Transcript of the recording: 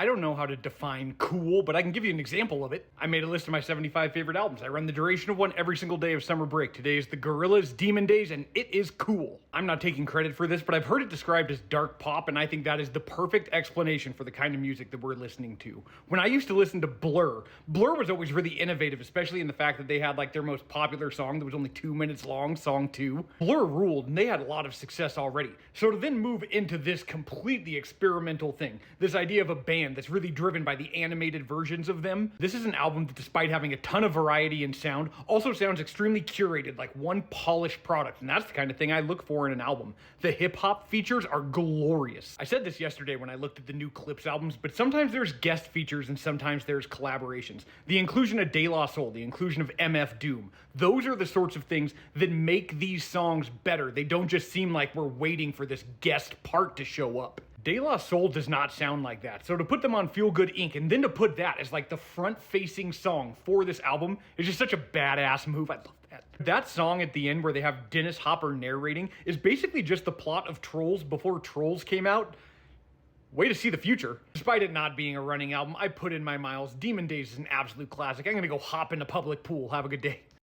I don't know how to define cool, but I can give you an example of it. I made a list of my 75 favorite albums. I run the duration of one every single day of summer break. Today is the Gorillaz Demon Days, and it is cool. I'm not taking credit for this, but I've heard it described as dark pop, and I think that is the perfect explanation for the kind of music that we're listening to. When I used to listen to Blur, Blur was always really innovative, especially in the fact that they had like their most popular song that was only 2 minutes long, song 2. Blur ruled, and they had a lot of success already. So to then move into this completely experimental thing, this idea of a band that's really driven by the animated versions of them. This is an album that, despite having a ton of variety in sound, also sounds extremely curated, like one polished product, and that's the kind of thing I look for in an album. The hip-hop features are glorious. I said this yesterday when I looked at the new Clips albums, but sometimes there's guest features and sometimes there's collaborations. The inclusion of De La Soul, the inclusion of MF Doom, those are the sorts of things that make these songs better. They don't just seem like we're waiting for this guest part to show up. De La Soul does not sound like that, so to put them on Feel Good Inc. and then to put that as like the front-facing song for this album is just such a badass move. I love that. That song at the end where they have Dennis Hopper narrating is basically just the plot of Trolls before Trolls came out. Way to see the future. Despite it not being a running album, I put in my miles. Demon Days is an absolute classic. I'm gonna go hop in a public pool. Have a good day.